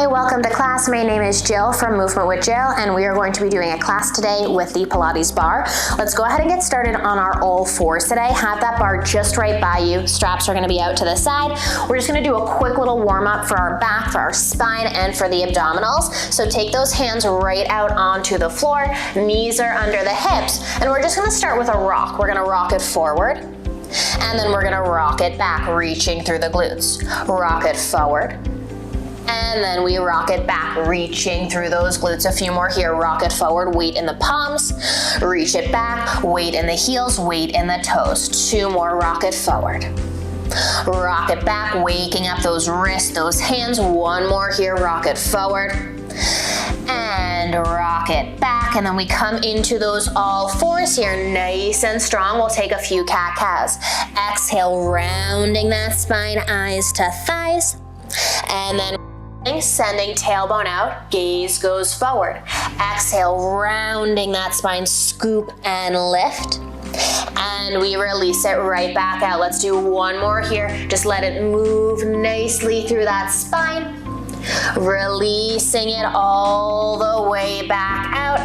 Hi, welcome to class. My name is Jill from Movement with Jill, and we are going to be doing a class today with the Pilates bar. Let's go ahead and get started on our all fours today. Have that bar just right by you. Straps are gonna be out to the side. We're just gonna do a quick little warm up for our back, for our spine, and for the abdominals. So take those hands right out onto the floor. Knees are under the hips, and we're just gonna start with a rock. We're gonna rock it forward, and then we're gonna rock it back, reaching through the glutes. Rock it forward, and then we rock it back, reaching through those glutes. A few more here. Rock it forward, weight in the palms. Reach it back, weight in the heels, weight in the toes. Two more, rock it forward. Rock it back, waking up those wrists, those hands. One more here, rock it forward. And rock it back, and then we come into those all fours here, nice and strong. We'll take a few cat-cows. Exhale, rounding that spine, eyes to thighs. And then sending tailbone out, gaze goes forward. Exhale, rounding that spine, scoop and lift. And we release it right back out. Let's do one more here. Just let it move nicely through that spine. Releasing it all the way back out.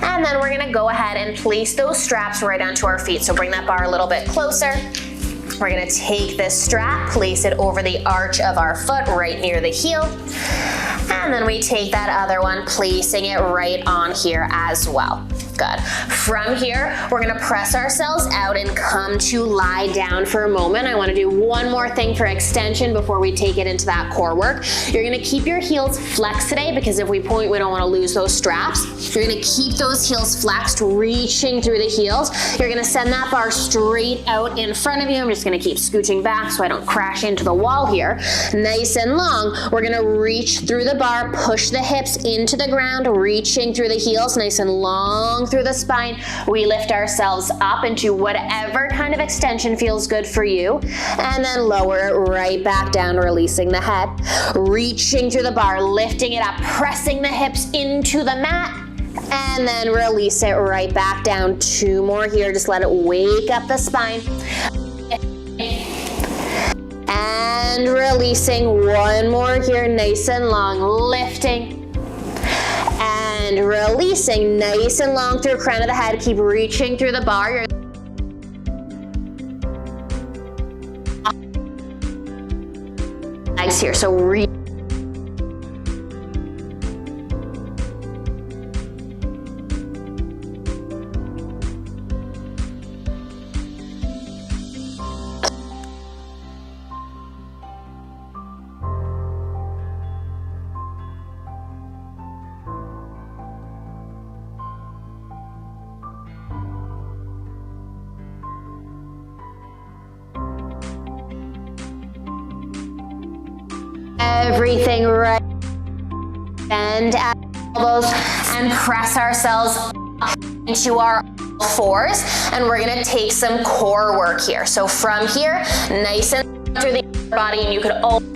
And then we're gonna go ahead and place those straps right onto our feet. So bring that bar a little bit closer. We're gonna take this strap, place it over the arch of our foot right near the heel. And then we take that other one, placing it right on here as well. Good. From here, we're gonna press ourselves out and come to lie down for a moment. I wanna do one more thing for extension before we take it into that core work. You're gonna keep your heels flexed today because if we point, we don't wanna lose those straps. You're gonna keep those heels flexed, reaching through the heels. You're gonna send that bar straight out in front of you. I'm just gonna keep scooching back so I don't crash into the wall here. Nice and long. We're gonna reach through the bar, push the hips into the ground, reaching through the heels, nice and long through the spine. We lift ourselves up into whatever kind of extension feels good for you, and then lower it right back down, releasing the head. Reaching through the bar, lifting it up, pressing the hips into the mat, and then release it right back down. Two more here, just let it wake up the spine. And releasing, one more here, nice and long, lifting. And releasing, nice and long through crown of the head. Keep reaching through the bar. Legs here, so everything right. Bend at elbows and press ourselves into our fours, and we're gonna take some core work here. So from here, nice and through the body, and you could always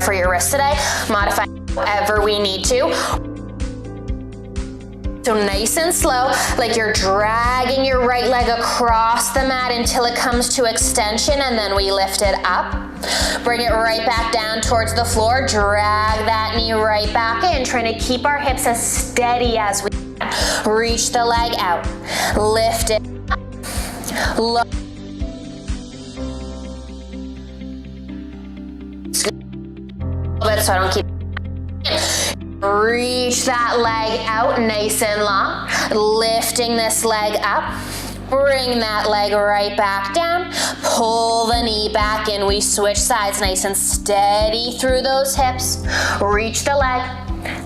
for your wrist today, modify however we need to. So nice and slow, like you're dragging your right leg across the mat until it comes to extension, and then we lift it up. Bring it right back down towards the floor. Drag that knee right back in, trying to keep our hips as steady as we can. Reach the leg out. Lift it up. Low. So I don't keep. Reach that leg out nice and long. Lifting this leg up. Bring that leg right back down. Pull the knee back in. We switch sides nice and steady through those hips. Reach the leg.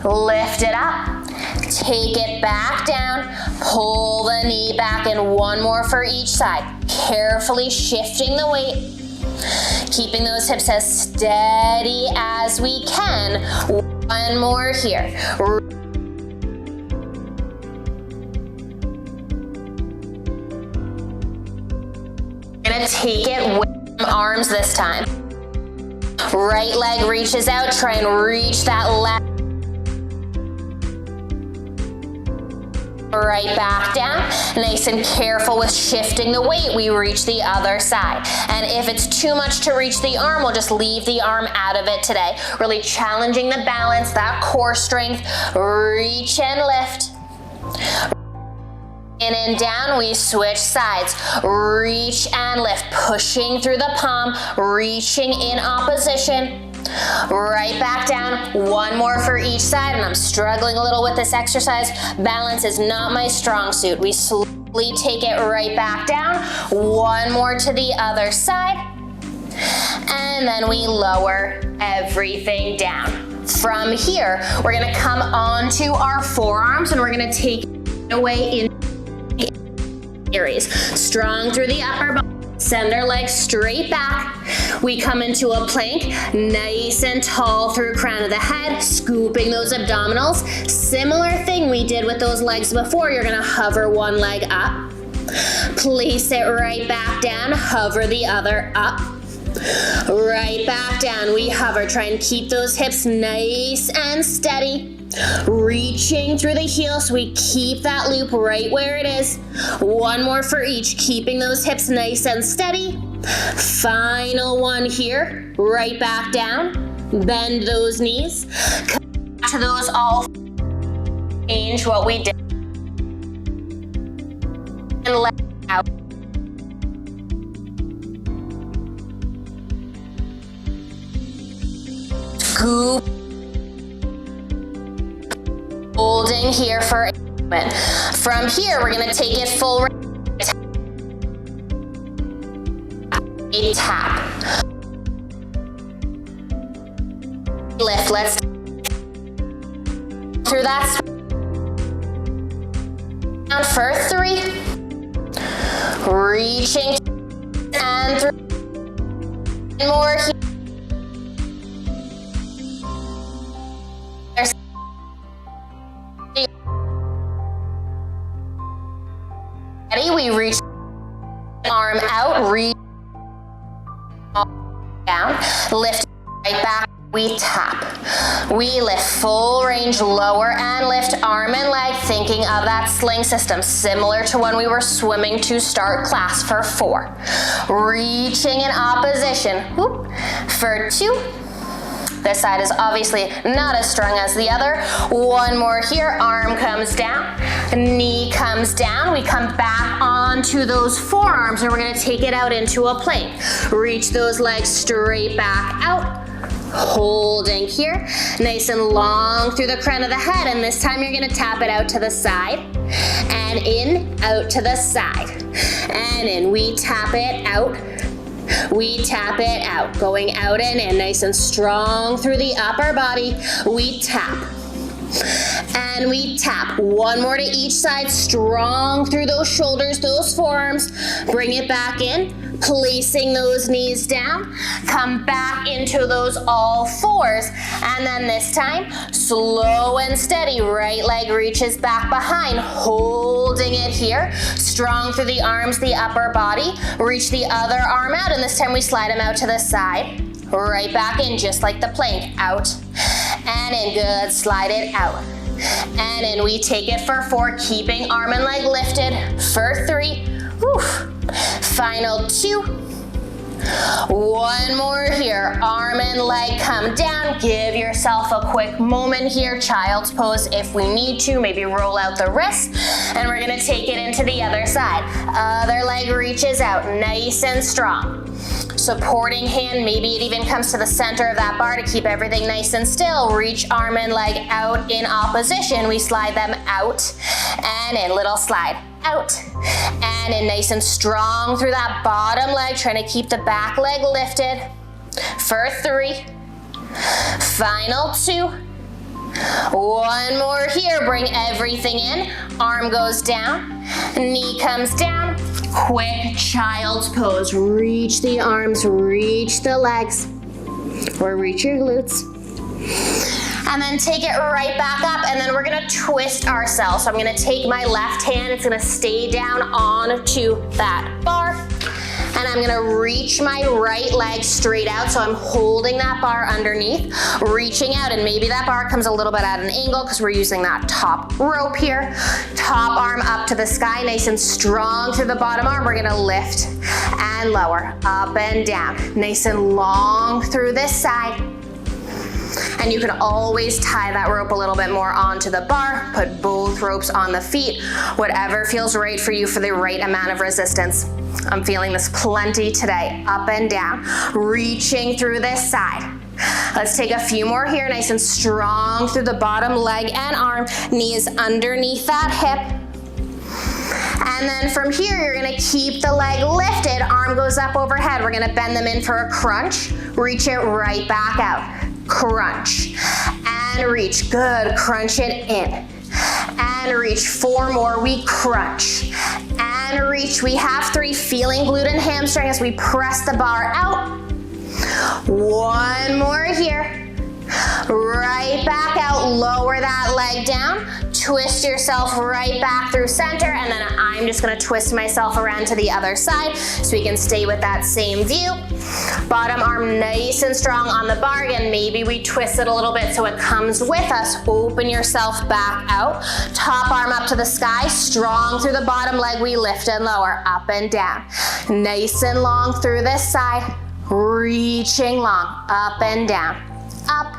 Lift it up. Take it back down. Pull the knee back in. One more for each side. Carefully shifting the weight. Keeping those hips as steady as we can. One more here. We're gonna take it with arms this time. Right leg reaches out, try and reach that left. right back down. Nice and careful with shifting the weight, we reach the other side. And if it's too much to reach the arm, we'll just leave the arm out of it today. Really challenging the balance, that core strength. Reach and lift. In and down, we switch sides. Reach and lift, pushing through the palm, reaching in opposition. Right back down, one more for each side, and I'm struggling a little with this exercise. Balance is not my strong suit. We slowly take it right back down, one more to the other side, and then we lower everything down. From here, we're gonna come onto our forearms and we're gonna take it away in areas. Strong through the upper body. Send our legs straight back. We come into a plank, nice and tall through crown of the head, scooping those abdominals. Similar thing we did with those legs before. You're gonna hover one leg up, place it right back down, hover the other up, right back down. We hover, try and keep those hips nice and steady. Reaching through the heels, so we keep that loop right where it is. One more for each, keeping those hips nice and steady. Final one here, right back down. Bend those knees. Come back to those all. Change what we did. And let out. Scoop. Holding here for a moment. From here, we're gonna take it full. A tap. Lift, let's through that. Down for 3. Reaching and through. And more here. Ready? We reach arm out, reach down, lift right back, we tap. We lift full range, lower and lift arm and leg, thinking of that sling system, similar to when we were swimming to start class for 4. Reaching in opposition, whoop, for 2. This side is obviously not as strong as the other. One more here, arm comes down, knee comes down. We come back onto those forearms and we're gonna take it out into a plank. Reach those legs straight back out. Holding here, nice and long through the crown of the head, and this time you're gonna tap it out to the side, and in, out to the side, and in. We tap it out. We tap it out, going out and in, nice and strong through the upper body. We tap. And we tap. One more to each side, strong through those shoulders, those forearms. Bring it back in, placing those knees down. Come back into those all fours. And then this time, slow and steady. Right leg reaches back behind, holding it here. Strong through the arms, the upper body. Reach the other arm out, and this time we slide them out to the side. Right back in, just like the plank. Out and in, good, slide it out. And in, we take it for 4, keeping arm and leg lifted. For 3, whew. Final 2. One more here, arm and leg come down. Give yourself a quick moment here, child's pose if we need to, maybe roll out the wrists, and we're gonna take it into the other side. Other leg reaches out, nice and strong. Supporting hand, maybe it even comes to the center of that bar to keep everything nice and still. Reach arm and leg out in opposition. We slide them out and in, little slide. Out and in, nice and strong through that bottom leg, trying to keep the back leg lifted. For 3, final 2. One more here, bring everything in. Arm goes down, knee comes down. Quick child's pose. Reach the arms, reach the legs, or reach your glutes. And then take it right back up, and then we're gonna twist ourselves. So I'm gonna take my left hand, it's gonna stay down onto that bar, and I'm gonna reach my right leg straight out, so I'm holding that bar underneath, reaching out, and maybe that bar comes a little bit at an angle because we're using that top rope here. Top arm up to the sky, nice and strong through the bottom arm. We're gonna lift and lower, up and down, nice and long through this side. And you can always tie that rope a little bit more onto the bar, put both ropes on the feet, whatever feels right for you for the right amount of resistance. I'm feeling this plenty today, up and down, reaching through this side. Let's take a few more here, nice and strong through the bottom leg and arm, knees underneath that hip. And then from here, you're gonna keep the leg lifted, arm goes up overhead. We're gonna bend them in for a crunch, reach it right back out. Crunch and reach, good, crunch it in and reach. 4 more, we crunch and reach. We have 3, feeling glute and hamstring as we press the bar out. 1 more here, right back out, lower that leg down, twist yourself right back through center, and then I'm just gonna twist myself around to the other side so we can stay with that same view. Bottom arm nice and strong on the bar. Again, maybe we twist it a little bit so it comes with us. Open yourself back out. Top arm up to the sky, strong through the bottom leg. We lift and lower, up and down. Nice and long through this side, reaching long, up and down, up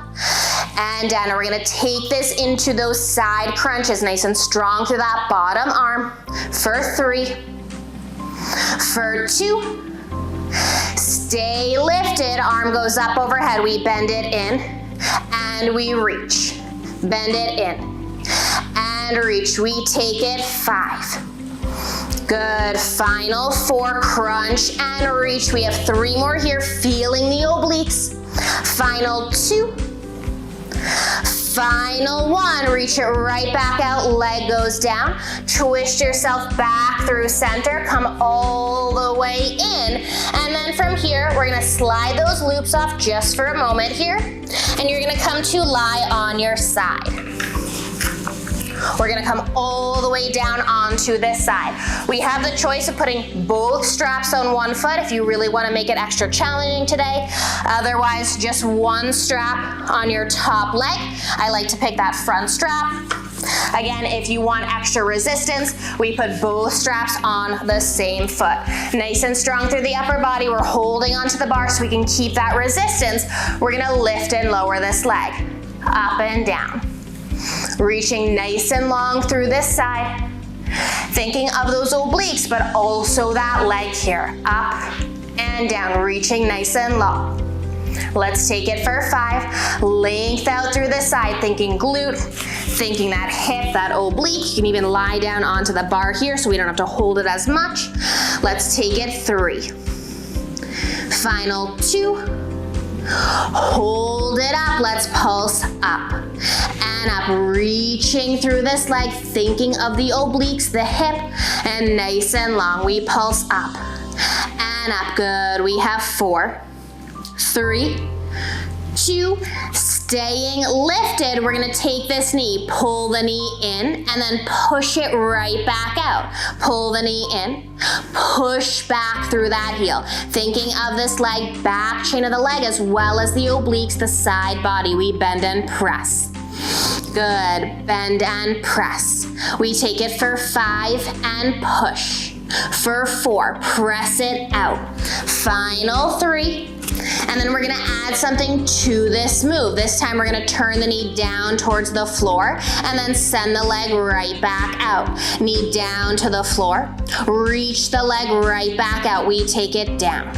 and down. And we're gonna take this into those side crunches, nice and strong through that bottom arm for 3, for 2, stay lifted, arm goes up overhead, we bend it in and we reach, bend it in and reach, we take it 5, good, final 4, crunch and reach. We have 3 more here, feeling the obliques, final 2, final 1, reach it right back out, leg goes down, twist yourself back through center, come all the way in, and then from here, we're gonna slide those loops off just for a moment here, and you're gonna come to lie on your side. We're gonna come all the way down onto this side. We have the choice of putting both straps on one foot if you really wanna make it extra challenging today. Otherwise, just one strap on your top leg. I like to pick that front strap. Again, if you want extra resistance, we put both straps on the same foot. Nice and strong through the upper body. We're holding onto the bar so we can keep that resistance. We're gonna lift and lower this leg, up and down. Reaching nice and long through this side. Thinking of those obliques, but also that leg here, up and down, reaching nice and low. Let's take it for 5, length out through this side, thinking glute, thinking that hip, that oblique. You can even lie down onto the bar here so we don't have to hold it as much. Let's take it 3, final 2, hold it up, let's pulse up and up, reaching through this leg, thinking of the obliques, the hip, and nice and long, we pulse up and up, good, we have 4, 3, 2, staying lifted, we're gonna take this knee, pull the knee in, and then push it right back out. Pull the knee in, push back through that heel. Thinking of this leg, back chain of the leg, as well as the obliques, the side body. We bend and press. Good, bend and press. We take it for 5 and push. For 4, press it out. Final 3. And then we're gonna add something to this move. This time we're gonna turn the knee down towards the floor and then send the leg right back out. Knee down to the floor, reach the leg right back out. We take it down.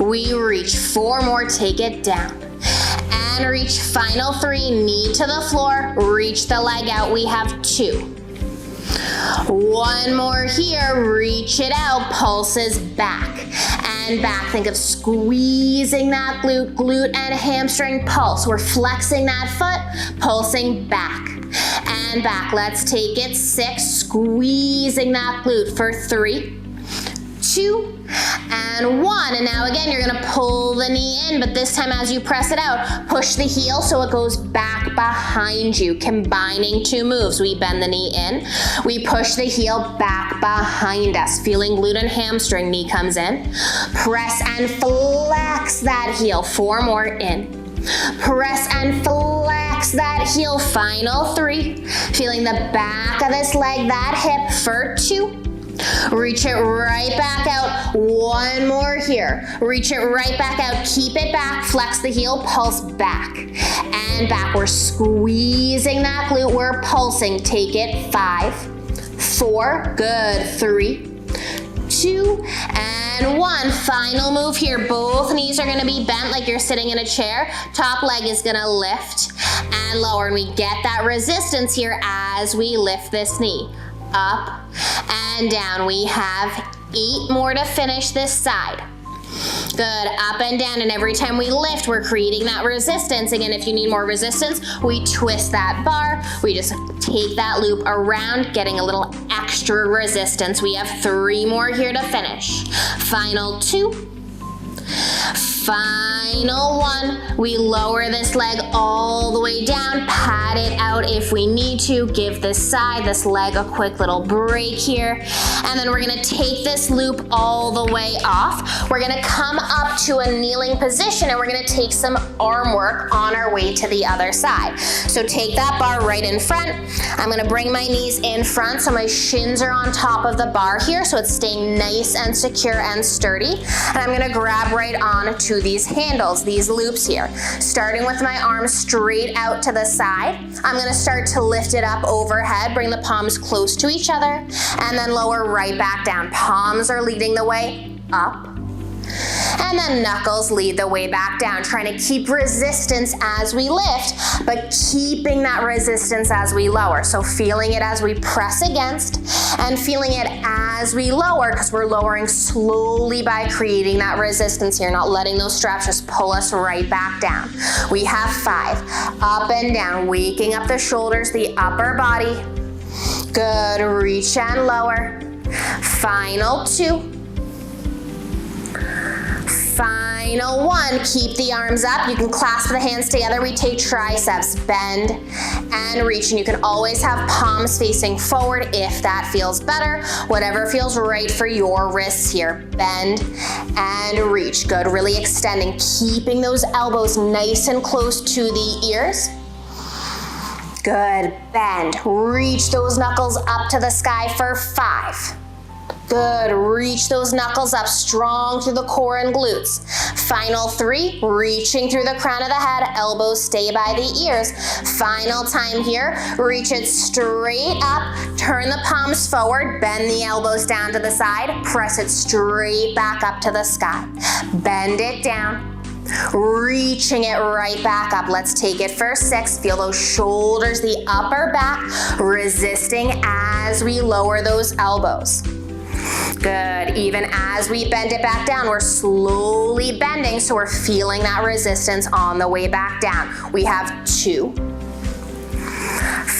We reach, 4 more, take it down. And reach, final 3, knee to the floor, reach the leg out. We have 2. 1 more here, reach it out, pulses back and back. Think of squeezing that glute and hamstring pulse. We're flexing that foot, pulsing back and back. Let's take it 6, squeezing that glute for 3, 2, and 1. And now again, you're gonna pull the knee in, but this time as you press it out, push the heel so it goes back behind you, combining 2 moves. We bend the knee in, we push the heel back behind us, feeling glute and hamstring, knee comes in. Press and flex that heel, 4 more, in. Press and flex that heel, final 3. Feeling the back of this leg, that hip for 2. Reach it right back out, 1 more here. Reach it right back out, keep it back, flex the heel, pulse back and back. We're squeezing that glute, we're pulsing. Take it, 5, 4, good, 3, 2, and 1. Final move here. Both knees are gonna be bent like you're sitting in a chair. Top leg is gonna lift and lower, and we get that resistance here as we lift this knee. Up and down. We have 8 more to finish this side. Good, up and down, and every time we lift, we're creating that resistance. Again, if you need more resistance, we twist that bar. We just take that loop around, getting a little extra resistance. We have 3 more here to finish. Final 2. Final 1, we lower this leg all the way down, pat it out if we need to, give this side, this leg a quick little break here, and then we're gonna take this loop all the way off. We're gonna come up to a kneeling position and we're gonna take some arm work on our way to the other side. So take that bar right in front. I'm gonna bring my knees in front so my shins are on top of the bar here so it's staying nice and secure and sturdy. And I'm gonna grab right on to these handles, these loops here. Starting with my arms straight out to the side, I'm gonna start to lift it up overhead, bring the palms close to each other, and then lower right back down. Palms are leading the way up, and then knuckles lead the way back down, trying to keep resistance as we lift, but keeping that resistance as we lower. So feeling it as we press against and feeling it as we lower, because we're lowering slowly by creating that resistance here, not letting those straps just pull us right back down. We have 5, up and down, waking up the shoulders, the upper body. Good, reach and lower. Final 2. Final 1, keep the arms up. You can clasp the hands together. We take triceps, bend and reach. And you can always have palms facing forward if that feels better. Whatever feels right for your wrists here. Bend and reach. Good, really extending, keeping those elbows nice and close to the ears. Good, bend, reach those knuckles up to the sky for 5. Good, reach those knuckles up strong through the core and glutes. Final 3, reaching through the crown of the head, elbows stay by the ears. Final time here, reach it straight up, turn the palms forward, bend the elbows down to the side, press it straight back up to the sky. Bend it down. Reaching it right back up. Let's take it for 6. Feel those shoulders, the upper back, resisting as we lower those elbows. Good, even as we bend it back down, we're slowly bending, so we're feeling that resistance on the way back down. We have 2.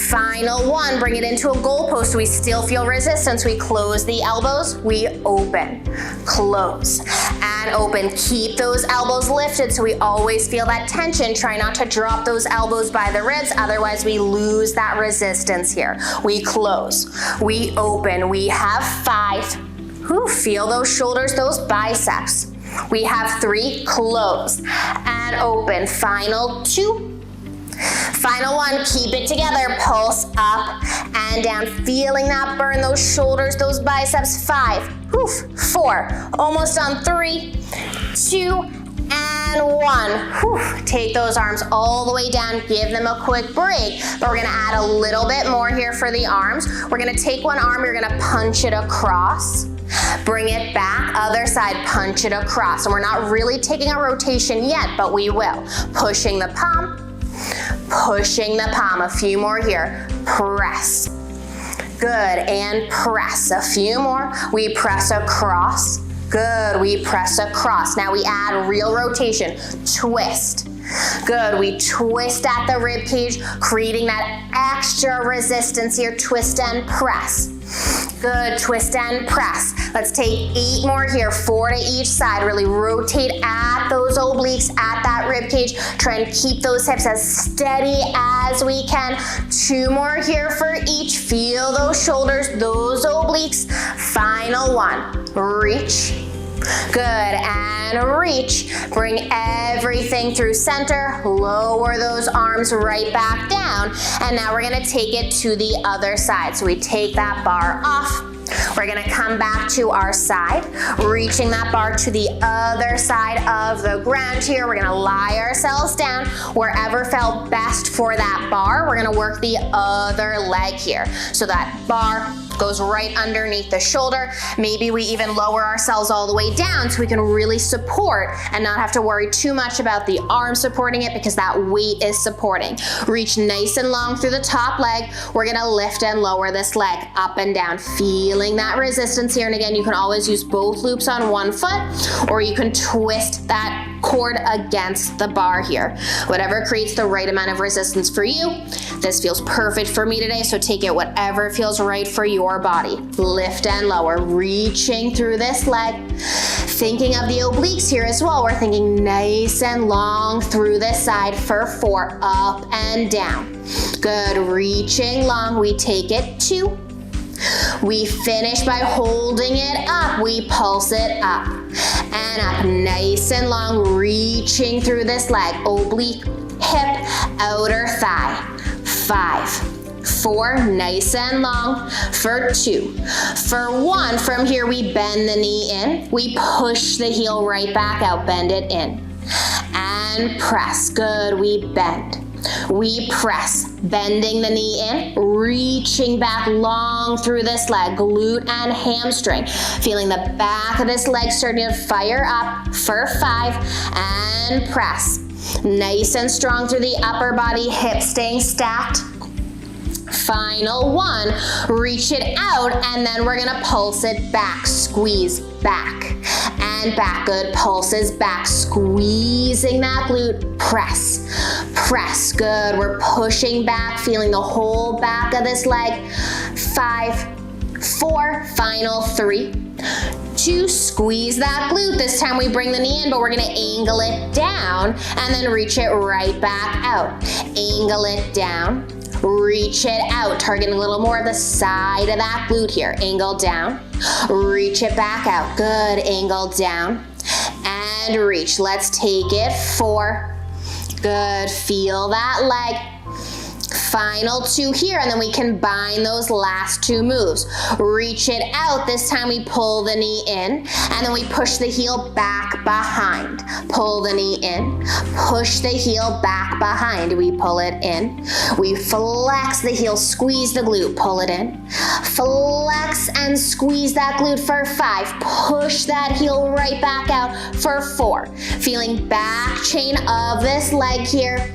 Final 1, bring it into a goalpost so we still feel resistance. We close the elbows, we open, close, and open. Keep those elbows lifted so we always feel that tension. Try not to drop those elbows by the ribs, otherwise we lose that resistance here. We close, we open, we have 5. Feel those shoulders, those biceps. We have 3, close and open. Final 2. Final 1, keep it together, pulse up and down, feeling that burn, those shoulders, those biceps. 5, 4, almost on 3, 2, and 1. Take those arms all the way down, give them a quick break, but we're gonna add a little bit more here for the arms. We're gonna take one arm, you're gonna punch it across, bring it back, other side, punch it across. And we're not really taking a rotation yet, but we will. Pushing the palm, a few more here, press. Good, and press, a few more. We press across, good, we press across. Now we add real rotation, twist. Good, we twist at the rib cage, creating that extra resistance here, twist and press. Good, twist and press. Let's take 8 more here, 4 to each side. Really rotate at those obliques, at that rib cage. Try and keep those hips as steady as we can. 2 more here for each. Feel those shoulders, those obliques. Final one, reach. Good, and reach. Bring everything through center. Lower those arms right back down. And now we're gonna take it to the other side. So we take that bar off. We're gonna come back to our side, reaching that bar to the other side of the ground here. We're gonna lie ourselves down. Wherever felt best for that bar, we're gonna work the other leg here. So that bar goes right underneath the shoulder. Maybe we even lower ourselves all the way down so we can really support and not have to worry too much about the arm supporting it because that weight is supporting. Reach nice and long through the top leg. We're gonna lift and lower this leg up and down, feeling that resistance here. And again, you can always use both loops on one foot, or you can twist that cord against the bar here. Whatever creates the right amount of resistance for you. This feels perfect for me today, so take it whatever feels right for your body. Lift and lower, reaching through this leg. Thinking of the obliques here as well. We're thinking nice and long through this side for 4, up and down. Good, reaching long, we take it 2. We finish by holding it up. We pulse it up and up, nice and long, reaching through this leg. Oblique, hip, outer thigh. 5, 4, nice and long, for 2. For 1, from here we bend the knee in. We push the heel right back out, bend it in. And press, good, we bend. We press, bending the knee in, reaching back long through this leg, glute and hamstring. Feeling the back of this leg starting to fire up for 5, and press. Nice and strong through the upper body, hips staying stacked. Final 1, reach it out, and then we're gonna pulse it back, squeeze back and back. Good, pulses back, squeezing that glute, press, press. Good, we're pushing back, feeling the whole back of this leg. 5, 4, final 3, 2, squeeze that glute. This time we bring the knee in, but we're gonna angle it down and then reach it right back out. Angle it down, reach it out, targeting a little more of the side of that glute here. Angle down, reach it back out. Good, angle down and reach. Let's take it 4. Good, feel that leg. Final 2 here, and then we combine those last 2 moves. Reach it out. This time we pull the knee in, and then we push the heel back behind. Pull the knee in, push the heel back behind. We pull it in. We flex the heel, squeeze the glute, pull it in. Flex and squeeze that glute for 5. Push that heel right back out for 4. Feeling back chain of this leg here.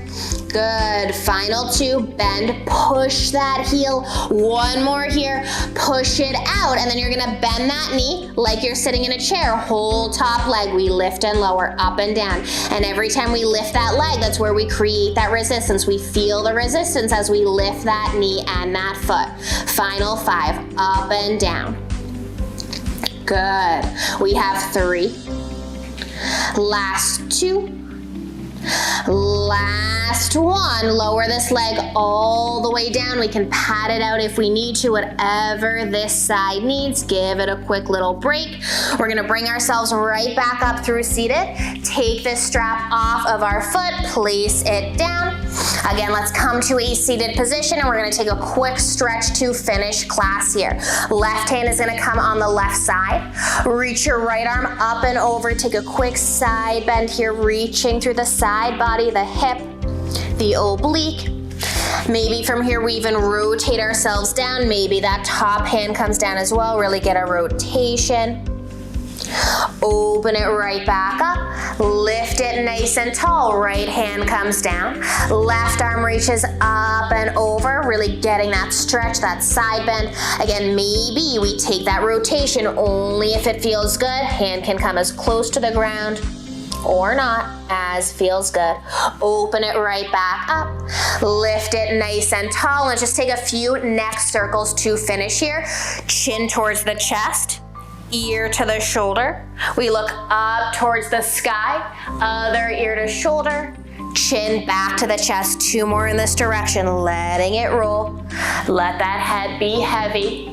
Good, final 2, bend, push that heel. 1 more here, push it out, and then you're gonna bend that knee like you're sitting in a chair. Whole top leg, we lift and lower, up and down. And every time we lift that leg, that's where we create that resistance. We feel the resistance as we lift that knee and that foot. Final 5, up and down. Good, we have 3. Last 2. Last 1, lower this leg all the way down. We can pat it out if we need to, whatever this side needs. Give it a quick little break. We're gonna bring ourselves right back up through seated. Take this strap off of our foot, place it down. Again, let's come to a seated position, and we're gonna take a quick stretch to finish class here. Left hand is gonna come on the left side. Reach your right arm up and over. Take a quick side bend here, reaching through the side body, the hip, the oblique. Maybe from here we even rotate ourselves down. Maybe that top hand comes down as well. Really get a rotation. Open it right back up. Lift it nice and tall. Right hand comes down. Left arm reaches up and over. Really getting that stretch, that side bend. Again, maybe we take that rotation only if it feels good. Hand can come as close to the ground or not, as feels good. Open it right back up. Lift it nice and tall, and just take a few neck circles to finish here. Chin towards the chest. ear to the shoulder. We look up towards the sky, other ear to shoulder. Chin back to the chest, 2 more in this direction, letting it roll. Let that head be heavy.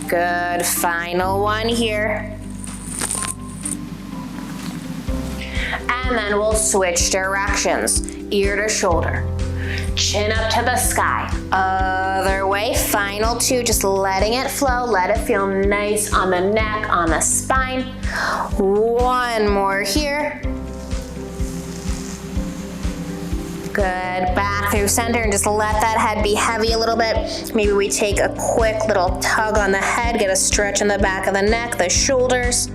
Good, final one here. And then we'll switch directions, ear to shoulder. Chin up to the sky, other way, final 2, just letting it flow, let it feel nice on the neck, on the spine. 1 more here. Good, back through center and just let that head be heavy a little bit. Maybe we take a quick little tug on the head, get a stretch in the back of the neck, the shoulders.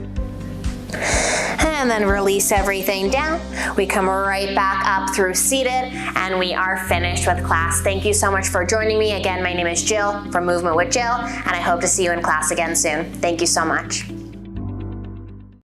And then release everything down. We come right back up through seated and we are finished with class. Thank you so much for joining me. Again, my name is Jill from Movement with Jill and I hope to see you in class again soon. Thank you so much.